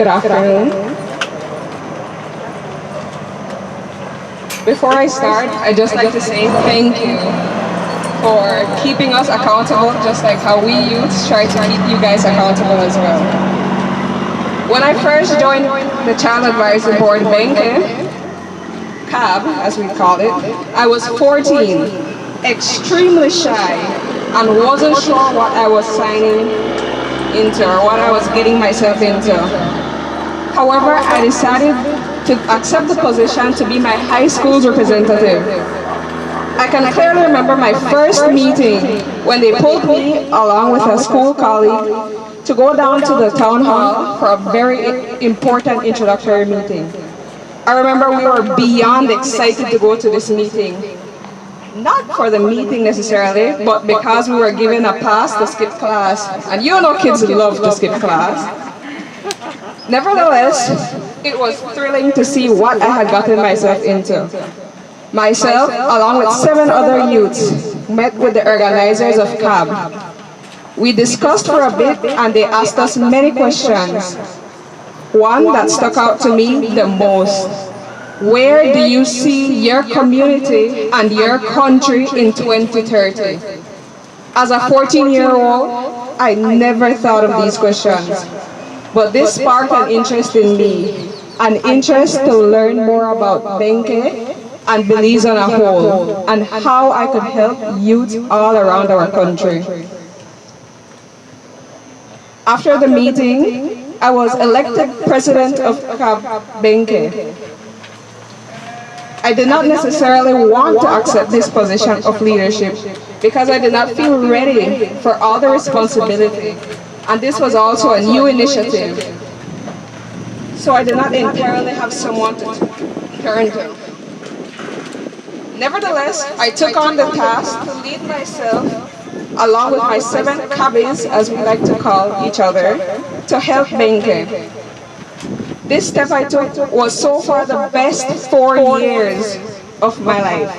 Good afternoon. Before I start, I'd just like to say thank you for keeping us accountable, just like how we youths try to keep you guys accountable as well. When I first joined the Child Advisory Board Benque, CAB, as we call it, I was 14, extremely shy, and wasn't sure what I was signing into or what I was getting myself into. However, I decided to accept the position to be my high school's representative. I can clearly remember my first meeting when they pulled me along with a school colleague to go down to the town hall for a very important introductory meeting. I remember we were beyond excited to go to this meeting. Not for the meeting necessarily, but because we were given a pass to skip class. And you know kids love to skip class. Nevertheless, it was thrilling to see what I had gotten myself into. Myself, along with 7 other youths, met with the organizers of CAB. We discussed for a bit and they asked us many questions. One that stuck out to me the most: where do you see your community and your country in 2030? As a 14-year-old, I never thought of these questions. But this sparked an interest in me, an interest to learn more about Benque and Belize on a whole, and how I could help youth all around our country. After the meeting, I was elected president of CAB Benque. I did not necessarily want to accept this position of leadership because I did not feel ready for all the responsibility. And this was also a new initiative. So I did not entirely have someone to turn to. Nevertheless, I took on the task to lead myself, along with my 7 cabbies, as we like to call each other, to help Benque. This step I took was so far the best 4 years of my life.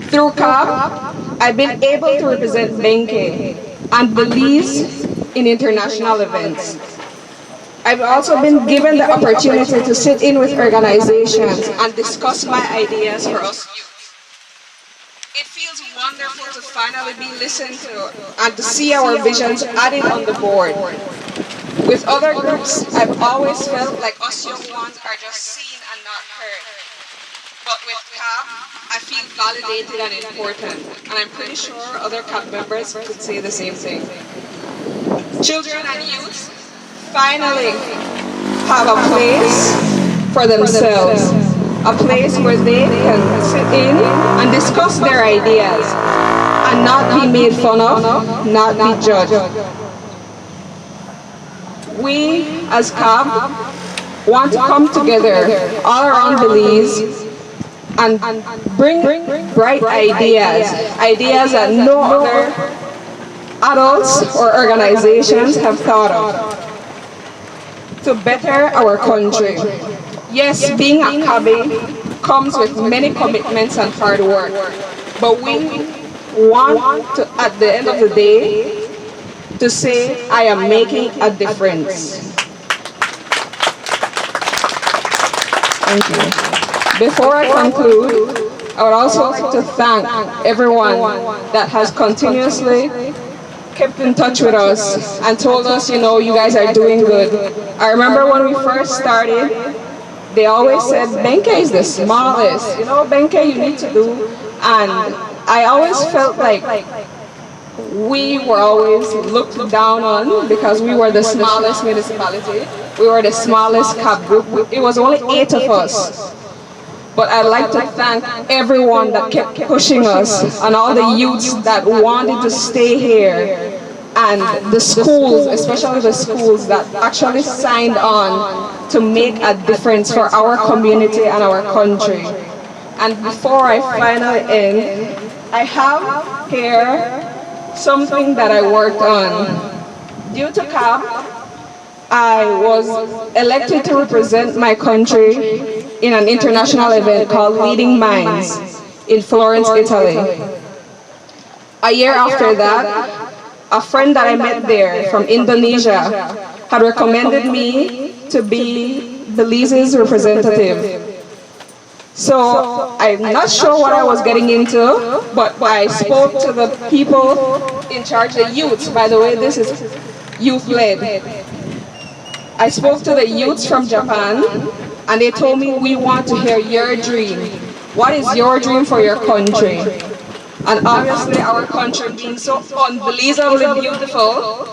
Through CAB, I've been able to represent Benque and Belize in international events. I've also been given the opportunity to sit in with organizations and discuss my ideas for us youth. It feels wonderful to finally be listened to and to see our visions added on the board. With other groups, I've always felt like us young ones are just seen and not heard. But with CAB, I feel validated and important, and I'm pretty sure other CAB members could say the same thing. Children and youth finally have a place for themselves, a place where they can sit in and discuss their ideas and not be made fun of, not be judged. We, as CAB, want to come together all around Belize and bring bright ideas, ideas that no other adults or organizations have thought of, to better our country. Yes, being a CAB comes with many commitments and hard work, but we want to, at the end of the day, to say, I am making a difference. Thank you. Before I conclude, I would also like to thank everyone that has continuously kept in touch with us and told us, you know, you guys are doing good. I remember when we first started, they always said, Benque is the smallest. You know, Benque you need to do. And I always felt like we were always looked down on because we were the smallest municipality. We were the smallest CAB group. It was only 8 of us. But I'd like to thank everyone that kept pushing us and all the youths that wanted to stay here, and the schools, especially the schools that actually signed on to make a difference for our community and our country. And before I finally end, I have here something that I worked on. Due to CAB, I was elected to represent my country in an international event called Leading Minds in Florence, Italy. A year after that, a friend that I met there from Indonesia had recommended me to be Belize's representative. So I'm not sure what I was getting into, but I spoke to the people in charge, the youth. By the way, this is youth-led. I spoke to the youths from Japan, and they told me, we want to hear your dream. What is your dream for your country? And obviously, our country being so unbelievably beautiful,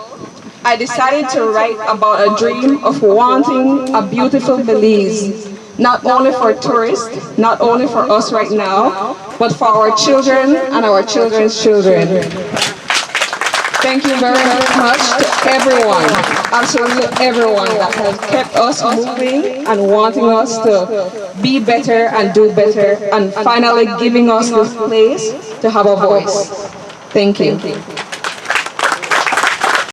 I decided to write about a dream of wanting a beautiful Belize, not only for tourists, not only for us right now, but for our children and our children's children. Thank you very much to everyone, absolutely everyone that has kept us moving and wanting us to be better and do better and finally giving us this place to have a voice. Thank you.